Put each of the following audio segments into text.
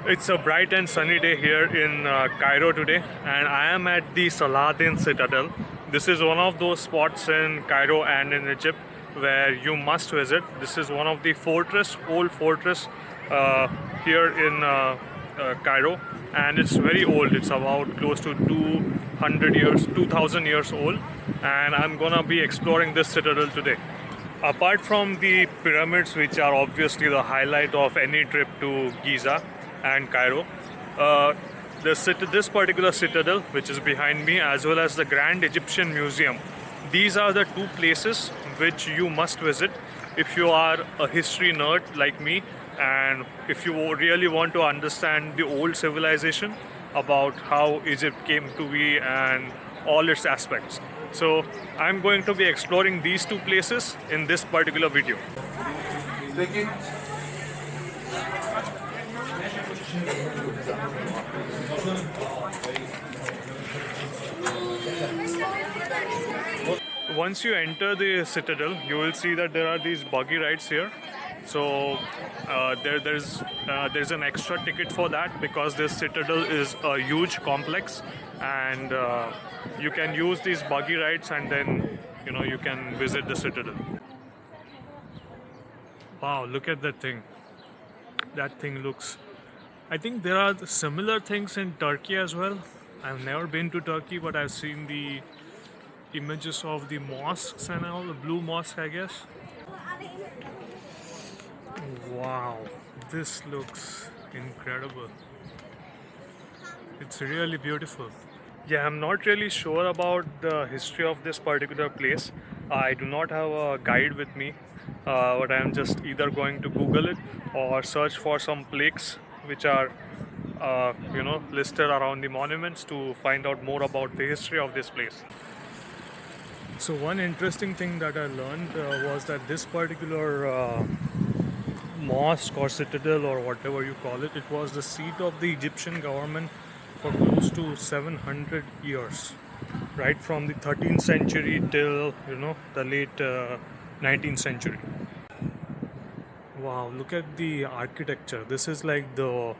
It's a bright and sunny day here in Cairo today, and I am at the Salah Citadel. This is one of those spots in Cairo and in Egypt where you must visit. This is one of the old fortress uh, here in Cairo, and it's very old. It's about close to 200 years, 2000 years old, and I'm gonna be exploring this citadel today. Apart from the pyramids, which are obviously the highlight of any trip to Giza and Cairo, uh, this particular citadel, which is behind me, as well as the Grand Egyptian Museum, these are the two places which you must visit if you are a history nerd like me, and if you really want to understand the old civilization about how Egypt came to be and all its aspects. So I'm going to be exploring these two places in this particular video. Once you enter the citadel, you will see that there are these buggy rides here. So there's an extra ticket for that because this citadel is a huge complex, and you can use these buggy rides, and then you can visit the citadel. Wow, look at that thing. That thing looks. I think there are similar things in Turkey as well. I've never been to Turkey, but I've seen the images of the mosques and all, the blue mosque, I guess. Wow, this looks incredible. It's really beautiful. Yeah, I'm not really sure about the history of this particular place. I do not have a guide with me, but I'm just either going to Google it or search for some plaques which are, listed around the monuments to find out more about the history of this place. So one interesting thing that I learned was that this particular mosque or citadel or whatever you call it, it was the seat of the Egyptian government for close to 700 years, right from the 13th century till the late 19th century. Wow, look at the architecture. This is like the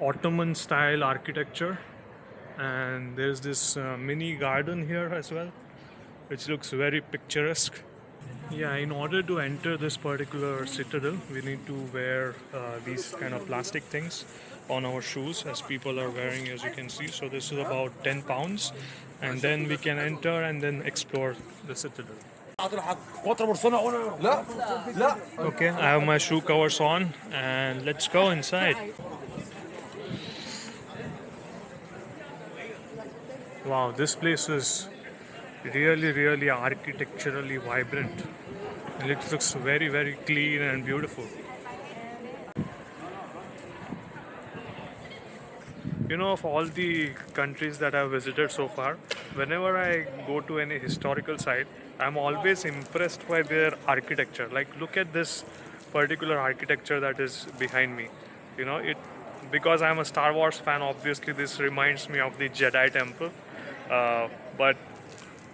Ottoman style architecture, and there's this mini garden here as well, which looks very picturesque. Yeah, in order to enter this particular citadel, we need to wear these kind of plastic things on our shoes, as people are wearing, as you can see. So this is about 10 pounds, and then we can enter and then explore the citadel. Okay, I have my shoe covers on, and let's go inside. Wow, this place is really architecturally vibrant, and it looks very clean and beautiful. Of all the countries that I've visited so far, whenever I go to any historical site, I'm always impressed by their architecture. Like, look at this particular architecture that is behind me. It because I'm a Star Wars fan. Obviously, this reminds me of the Jedi Temple, but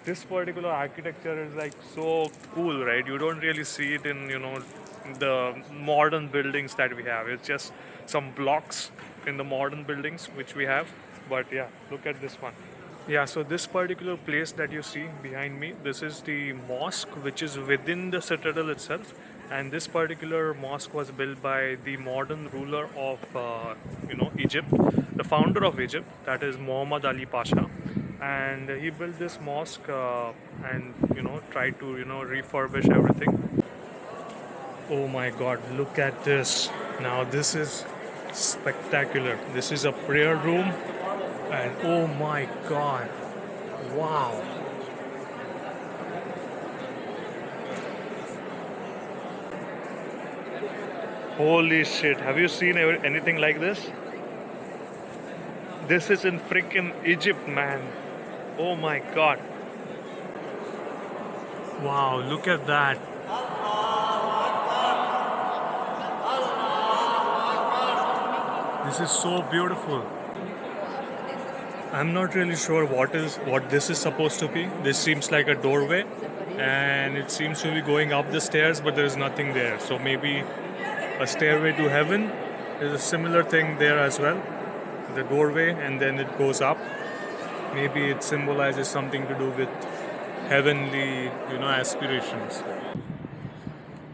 this particular architecture is like so cool, right? You don't really see it in the modern buildings that we have. It's just some blocks in the modern buildings which we have. But yeah, look at this one. Yeah, so this particular place that you see behind me, this is the mosque which is within the citadel itself, and this particular mosque was built by the modern ruler of Egypt, the founder of Egypt, that is Muhammad Ali Pasha, and he built this mosque and tried to refurbish everything. Oh my god, look at this. Now this is spectacular. This is a prayer room, and oh my god, wow. Holy shit, have you seen anything like this? This is in freaking Egypt, man. Oh my god. Wow, look at that. This is so beautiful. I'm not really sure what this is supposed to be. This seems like a doorway, and it seems to be going up the stairs, but there is nothing there. So maybe a stairway to heaven, There's a similar thing there as well, the doorway, and then it goes up. Maybe it symbolizes something to do with heavenly, aspirations.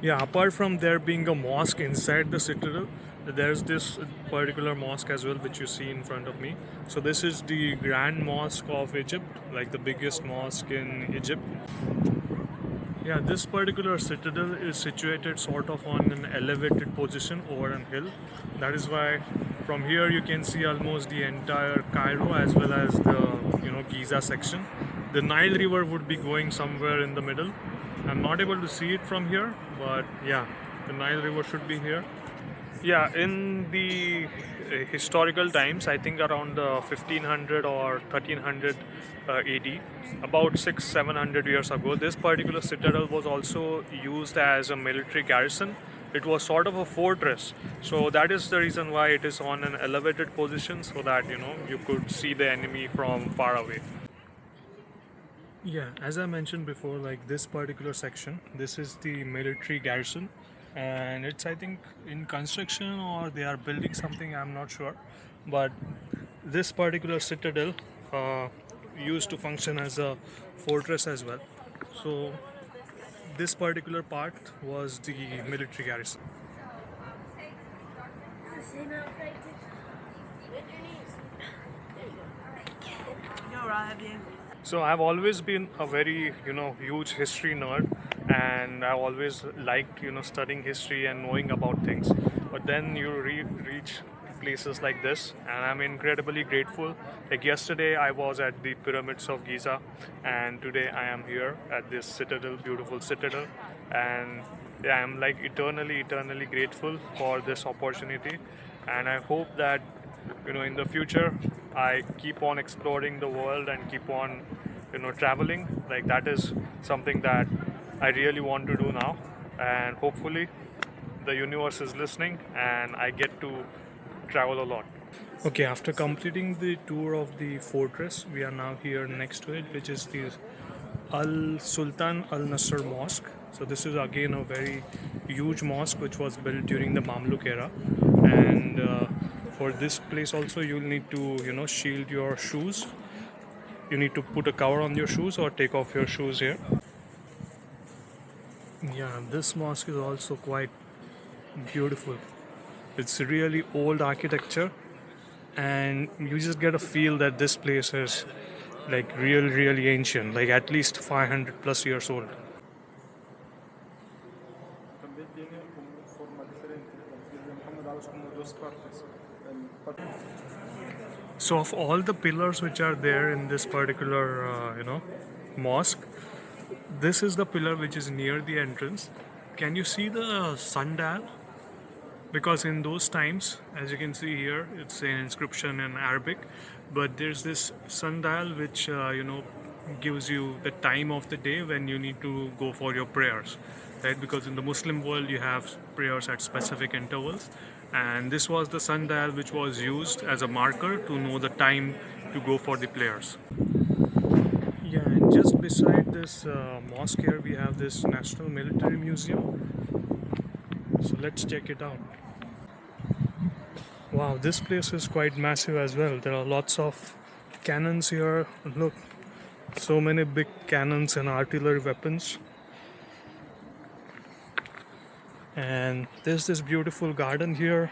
Yeah, apart from there being a mosque inside the citadel, there's this particular mosque as well, which you see in front of me. So this is the Grand Mosque of Egypt, like the biggest mosque in Egypt. Yeah, this particular citadel is situated sort of on an elevated position over an hill. That is why from here you can see almost the entire Cairo as well as the Giza section. The Nile River would be going somewhere in the middle. I'm not able to see it from here, but yeah, the Nile River should be here. Yeah, in the historical times, I think around 1500 or 1300 AD, about 700 years ago, this particular citadel was also used as a military garrison. It was sort of a fortress, so that is the reason why it is on an elevated position, so that you could see the enemy from far away. Yeah, as I mentioned before, like this particular section, this is the military garrison, and it's, I think, in construction or they are building something, I'm not sure. But this particular citadel used to function as a fortress as well. So, this particular part was the military garrison. So I've always been a very, huge history nerd, and I always liked, studying history and knowing about things. But then you reach places like this, and I'm incredibly grateful. Like yesterday, I was at the pyramids of Giza, and today I am here at this citadel, beautiful citadel, and yeah, I'm like eternally grateful for this opportunity, and I hope that in the future I keep on exploring the world and keep on traveling. Like that is something that I really want to do now, and hopefully the universe is listening and I get to travel a lot. Okay, after completing the tour of the fortress, we are now here next to it, which is the Al Sultan Al Nasser Mosque. So this is again a very huge mosque which was built during the Mamluk era, and for this place also you'll need to shield your shoes. You need to put a cover on your shoes or take off your shoes here. Yeah, this mosque is also quite beautiful. It's really old architecture, and you just get a feel that this place is like really ancient, like at least 500 plus years old. So of all the pillars which are there in this particular mosque, this is the pillar which is near the entrance. Can you see the sundial? Because in those times, as you can see here, it's an inscription in Arabic, but there's this sundial which gives you the time of the day when you need to go for your prayers, right? Because in the Muslim world you have prayers at specific intervals, and this was the sundial which was used as a marker to know the time to go for the prayers. Yeah, and just beside this mosque here we have this National Military Museum. So let's check it out. Wow, this place is quite massive as well. There are lots of cannons here. Look, so many big cannons and artillery weapons. And there's this beautiful garden here.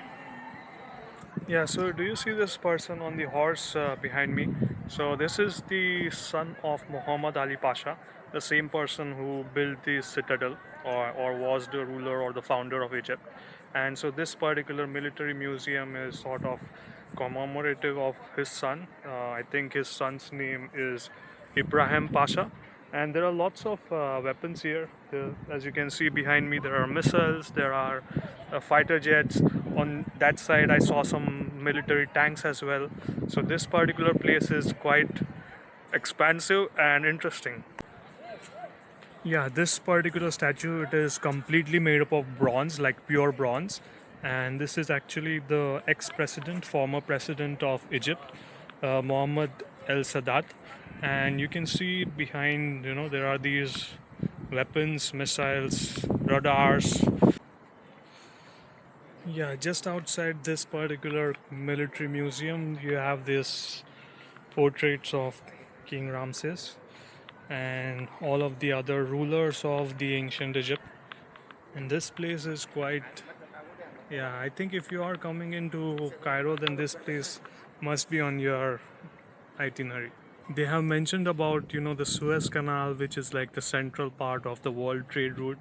Yeah, so do you see this person on the horse behind me? So this is the son of Muhammad Ali Pasha, the same person who built the citadel, or was the ruler or the founder of Egypt. And so this particular military museum is sort of commemorative of his son. I think his son's name is Ibrahim Pasha. And there are lots of weapons here. As you can see behind me, there are missiles, there are fighter jets. On that side, I saw some military tanks as well. So this particular place is quite expansive and interesting. Yeah, this particular statue, it is completely made up of bronze, like pure bronze. And this is actually the ex-president, former president of Egypt, Mohammed El Sadat. And you can see behind, there are these weapons, missiles, radars. Yeah, just outside this particular military museum, you have this portraits of King Ramses and all of the other rulers of the ancient Egypt. And this place is quite, yeah, I think if you are coming into Cairo, then this place must be on your itinerary. They have mentioned about, the Suez Canal, which is like the central part of the world trade route,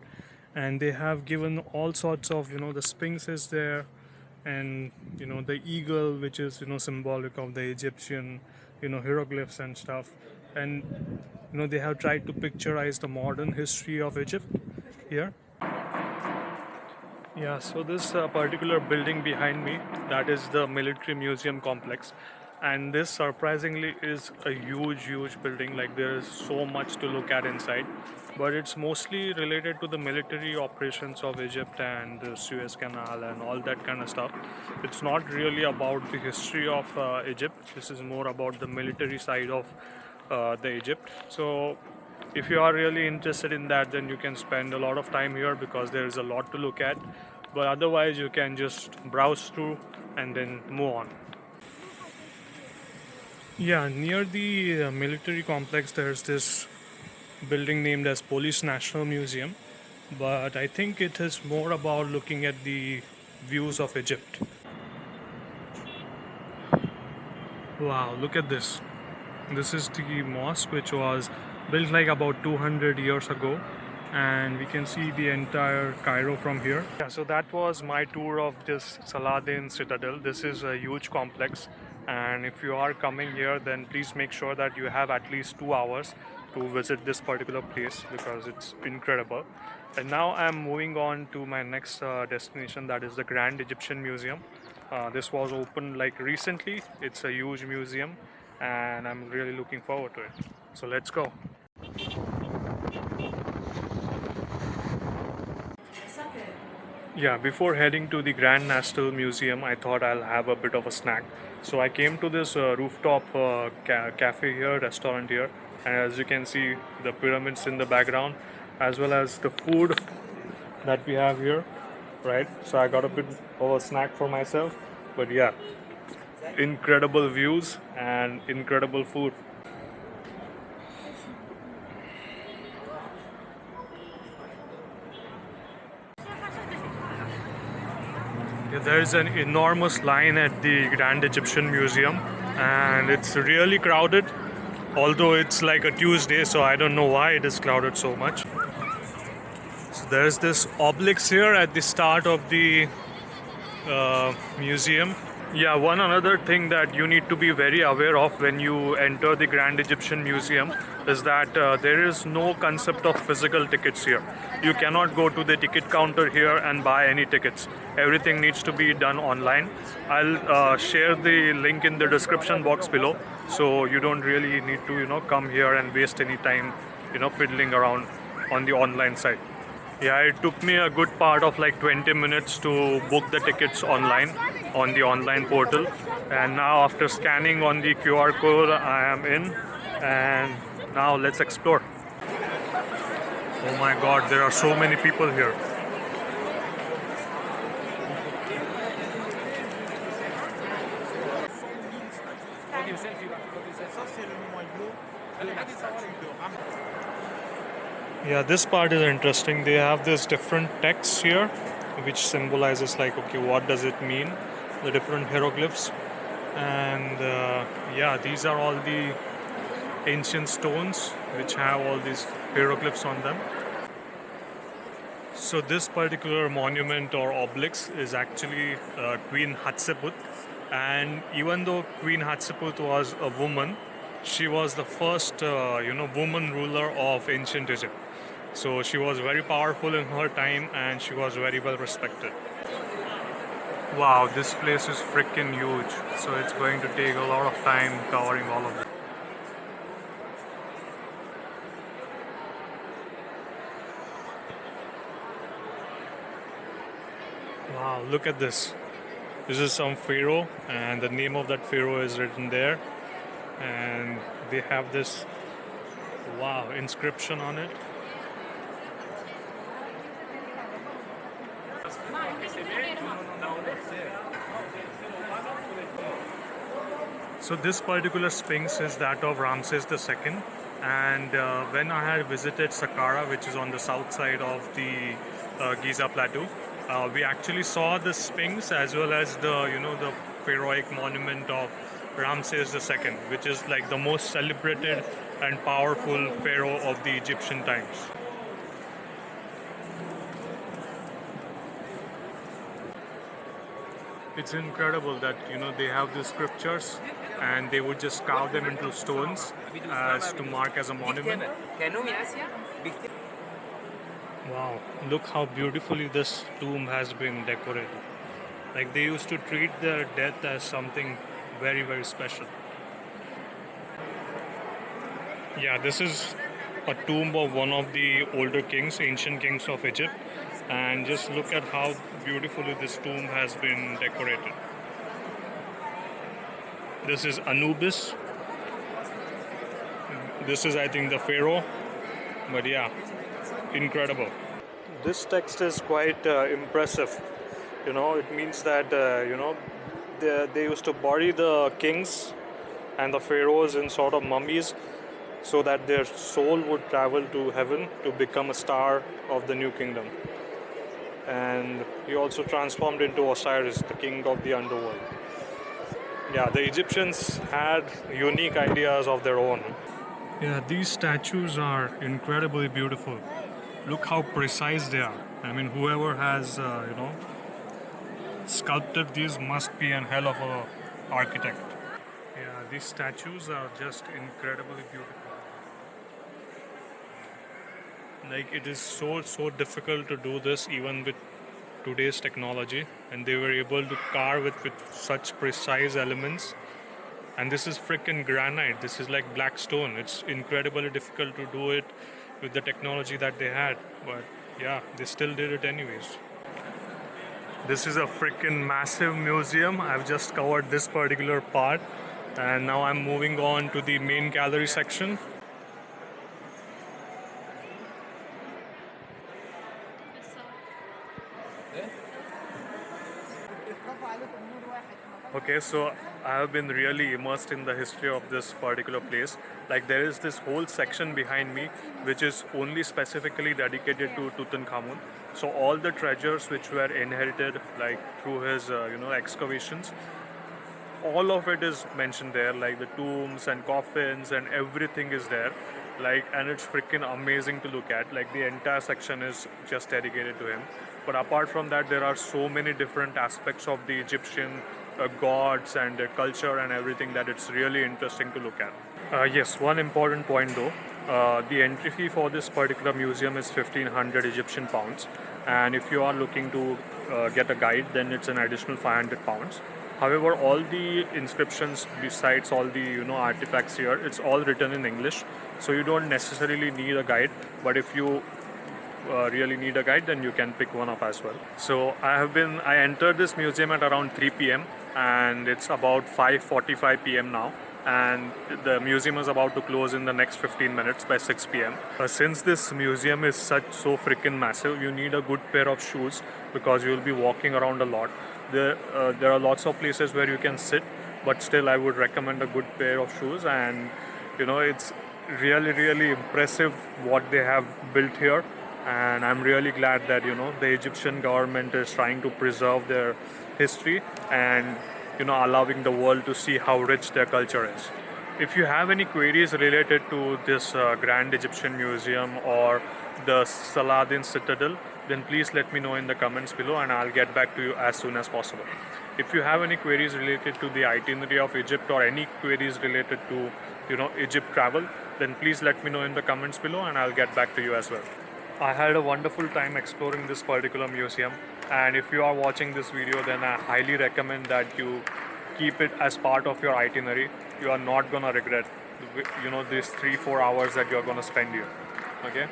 and they have given all sorts of, the Sphinx is there, and the eagle, which is symbolic of the Egyptian, hieroglyphs and stuff, and they have tried to picturize the modern history of Egypt here. Yeah, so this particular building behind me, that is the military museum complex. And this surprisingly is a huge, huge building. Like there is so much to look at inside. But it's mostly related to the military operations of Egypt and the Suez Canal and all that kind of stuff. It's not really about the history of Egypt. This is more about the military side of the Egypt. So if you are really interested in that, then you can spend a lot of time here because there is a lot to look at. But otherwise, you can just browse through and then move on. Yeah, near the military complex, there's this building named as Police National Museum. But I think it is more about looking at the views of Egypt. Wow, look at this. This is the mosque which was built like about 200 years ago, and we can see the entire Cairo from here. Yeah, so that was my tour of this Saladin Citadel. This is a huge complex, and if you are coming here, then please make sure that you have at least 2 hours to visit this particular place because it's incredible. And now I'm moving on to my next destination, that is the Grand Egyptian Museum. This was opened like recently. It's a huge museum and I'm really looking forward to it. So let's go. Yeah, before heading to the Grand National Museum, I thought I'll have a bit of a snack. So I came to this rooftop cafe here, restaurant here, and as you can see, the pyramids in the background, as well as the food that we have here, right? So I got a bit of a snack for myself, but yeah, incredible views and incredible food. Yeah, there is an enormous line at the Grand Egyptian Museum, and it's really crowded. Although it's like a Tuesday, so I don't know why it is crowded so much. So there's this obelisk here at the start of the museum. Yeah, one another thing that you need to be very aware of when you enter the Grand Egyptian Museum is that there is no concept of physical tickets here. You cannot go to the ticket counter here and buy any tickets. Everything needs to be done online. I'll share the link in the description box below, so you don't really need to come here and waste any time fiddling around on the online site. Yeah, it took me a good part of like 20 minutes to book the tickets online on the online portal. And now after scanning on the QR code, I am in. And now let's explore. Oh my god, there are so many people here. Yeah, this part is interesting. They have this different text here, which symbolizes like, okay, what does it mean? The different hieroglyphs, and yeah, these are all the ancient stones which have all these hieroglyphs on them. So this particular monument or obelisk is actually Queen Hatshepsut, and even though Queen Hatshepsut was a woman, she was the first, woman ruler of ancient Egypt. So she was very powerful in her time and she was very well respected. Wow, this place is freaking huge. So it's going to take a lot of time covering all of it. Wow, look at this. This is some pharaoh and the name of that pharaoh is written there. And they have this, wow, inscription on it. So this particular sphinx is that of Ramses II, and when I had visited Saqqara, which is on the south side of the Giza Plateau, we actually saw the sphinx as well as the pharaohic monument of Ramses II, which is like the most celebrated and powerful pharaoh of the Egyptian times. It's incredible that they have these scriptures and they would just carve them into stones as to mark as a monument. Wow, look how beautifully this tomb has been decorated. Like they used to treat their death as something very, very special. Yeah, this is a tomb of one of the older kings, ancient kings of Egypt. And just look at how beautifully this tomb has been decorated. This is Anubis. This is, I think, the pharaoh. But yeah, incredible. This text is quite impressive. It means that they used to bury the kings and the pharaohs in sort of mummies so that their soul would travel to heaven to become a star of the new kingdom. And he also transformed into Osiris, the king of the underworld. Yeah, the Egyptians had unique ideas of their own. Yeah, these statues are incredibly beautiful. Look how precise they are. I mean, whoever has, sculpted these must be an hell of a architect. Yeah, these statues are just incredibly beautiful. Like it is so difficult to do this even with today's technology, and they were able to carve it with such precise elements. And this is freaking granite. This is like black stone. It's incredibly difficult to do it with the technology that they had, but yeah, they still did it anyways. This is a freaking massive museum. I've just covered this particular part, and now I'm moving on to the main gallery section. Okay, so I have been really immersed in the history of this particular place. Like there is this whole section behind me which is only specifically dedicated to Tutankhamun. So all the treasures which were inherited like through his excavations, all of it is mentioned there, like the tombs and coffins and everything is there. Like, and it's freaking amazing to look at. Like the entire section is just dedicated to him. But apart from that, there are so many different aspects of the Egyptian gods and their culture and everything that it's really interesting to look at. Yes, one important point though. The entry fee for this particular museum is 1500 Egyptian pounds, and if you are looking to get a guide, then it's an additional 500 pounds. However, all the inscriptions, besides all the artifacts here, it's all written in English, so you don't necessarily need a guide. But if you really need a guide, then you can pick one up as well. So I entered this museum at around 3 p.m. and it's about 5:45 p.m. now, and the museum is about to close in the next 15 minutes by 6 p.m. Since this museum is so freaking massive, you need a good pair of shoes because you will be walking around a lot. There are lots of places where you can sit, but still I would recommend a good pair of shoes. And it's really impressive what they have built here, and I'm really glad that the Egyptian government is trying to preserve their history and allowing the world to see how rich their culture is. If you have any queries related to this Grand Egyptian Museum or the Saladin Citadel, then please let me know in the comments below and I'll get back to you as soon as possible. If you have any queries related to the itinerary of Egypt or any queries related to Egypt travel, then please let me know in the comments below and I'll get back to you as well. I had a wonderful time exploring this particular museum, and if you are watching this video, then I highly recommend that you keep it as part of your itinerary. You are not gonna regret these 3-4 hours that you're gonna spend here. Okay,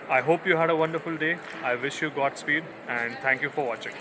I hope you had a wonderful day. I wish you Godspeed and thank you for watching.